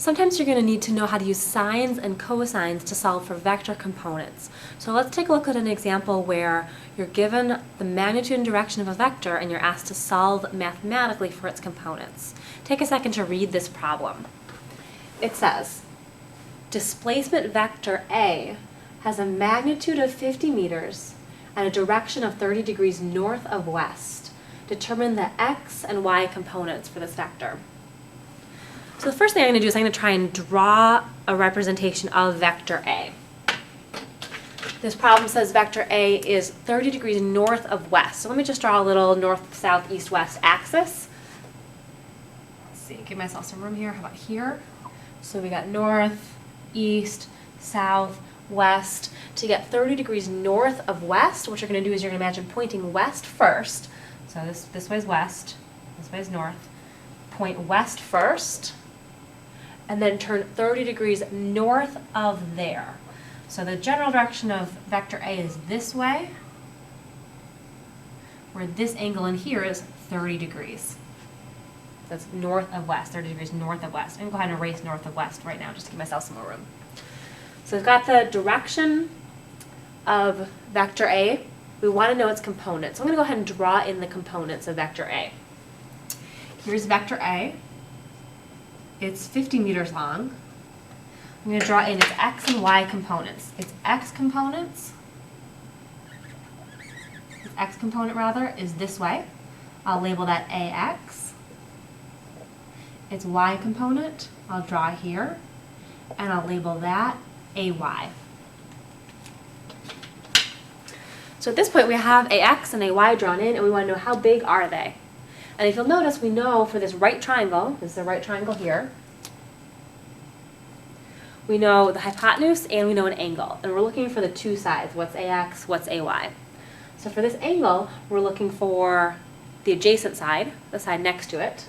Sometimes you're going to need to know how to use sines and cosines to solve for vector components. So let's take a look at an example where you're given the magnitude and direction of a vector and you're asked to solve mathematically for its components. Take a second to read this problem. It says, displacement vector A has a magnitude of 50 meters and a direction of 30 degrees north of west. Determine the x and y components for this vector. So the first thing I'm going to do is I'm going to try and draw a representation of vector A. This problem says vector A is 30 degrees north of west. So let me just draw a little north, south, east, west axis. Let's see, give myself some room here. How about here? So we got north, east, south, west. To get 30 degrees north of west, what you're going to do is you're going to imagine pointing west first. So this way is west, this way is north. Point west first, and then turn 30 degrees north of there. So the general direction of vector A is this way, where this angle in here is 30 degrees. That's north of west, 30 degrees north of west. I'm going to go ahead and erase north of west right now just to give myself some more room. So we've got the direction of vector A. We want to know its components. So I'm going to go ahead and draw in the components of vector A. Here's vector A. It's 50 meters long. I'm going to draw in its x and y components. Its x component is this way. I'll label that AX. Its y component, I'll draw here, and I'll label that AY. So at this point we have AX and AY drawn in, and we want to know how big are they. And if you'll notice, we know for this right triangle, this is the right triangle here, we know the hypotenuse and we know an angle. And we're looking for the two sides, what's AX, what's AY. So for this angle, we're looking for the adjacent side, the side next to it,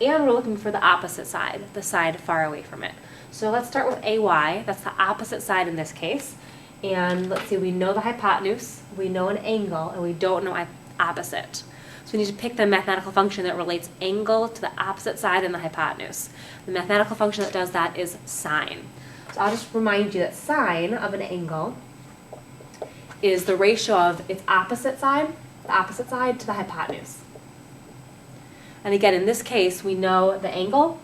and we're looking for the opposite side, the side far away from it. So let's start with AY, that's the opposite side in this case. And let's see, we know the hypotenuse, we know an angle, and we don't know opposite. So we need to pick the mathematical function that relates angle to the opposite side and the hypotenuse. The mathematical function that does that is sine. So I'll just remind you that sine of an angle is the ratio of its opposite side, to the hypotenuse. And again, in this case, we know the angle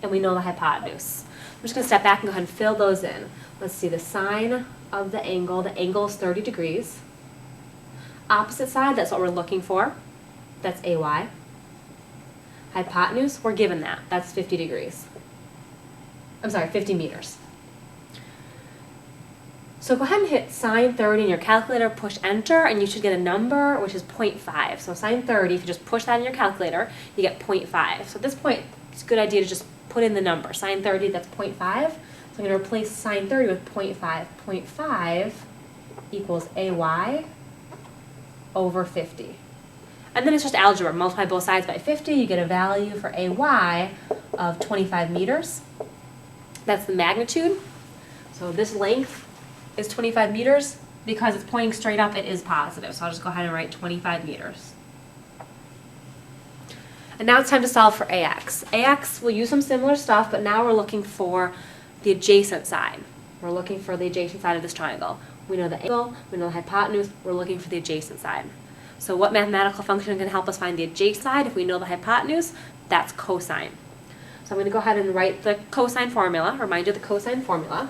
and we know the hypotenuse. I'm just going to step back and go ahead and fill those in. Let's see, the sine of the angle is 30 degrees. Opposite side, that's what we're looking for. That's AY. Hypotenuse, we're given that. That's 50 degrees. I'm sorry, 50 meters. So go ahead and hit sine 30 in your calculator, push enter, and you should get a number which is 0.5. So sine 30, if you just push that in your calculator, you get 0.5. So at this point, it's a good idea to just put in the number. Sine 30, that's 0.5. So I'm going to replace sine 30 with 0.5. 0.5 equals AY over 50. And then it's just algebra. Multiply both sides by 50, you get a value for AY of 25 meters. That's the magnitude. So this length is 25 meters. Because it's pointing straight up, it is positive. So I'll just go ahead and write 25 meters. And now it's time to solve for AX. AX, we'll use some similar stuff, but now we're looking for the adjacent side. We're looking for the adjacent side of this triangle. We know the angle, we know the hypotenuse, we're looking for the adjacent side. So what mathematical function can help us find the adjacent side if we know the hypotenuse? That's cosine. So I'm going to go ahead and write the cosine formula, remind you of the cosine formula.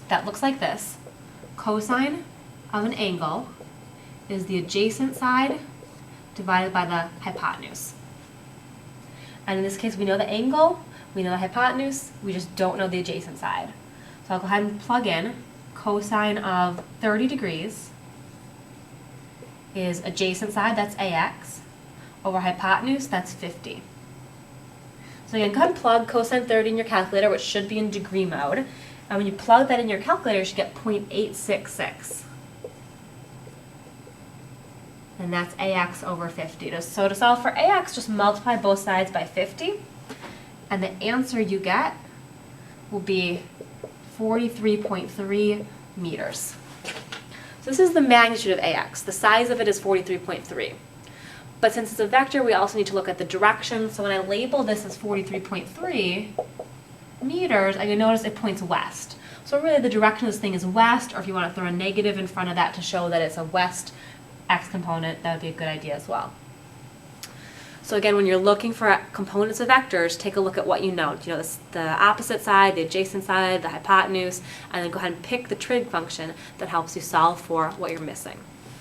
That looks like this. Cosine of an angle is the adjacent side divided by the hypotenuse. And in this case, we know the angle, we know the hypotenuse, we just don't know the adjacent side. So I'll go ahead and plug in cosine of 30 degrees is adjacent side, that's AX, over hypotenuse, that's 50. So again, go ahead and plug cosine 30 in your calculator, which should be in degree mode. And when you plug that in your calculator, you should get 0.866. And that's AX over 50. So to solve for AX, just multiply both sides by 50. And the answer you get will be 43.3 meters. So this is the magnitude of AX. The size of it is 43.3. But since it's a vector, we also need to look at the direction. So when I label this as 43.3, meters, and you notice it points west. So really the direction of this thing is west, or if you want to throw a negative in front of that to show that it's a west x component, that would be a good idea as well. So again, when you're looking for components of vectors, take a look at what you know. You know the opposite side, the adjacent side, the hypotenuse, and then go ahead and pick the trig function that helps you solve for what you're missing.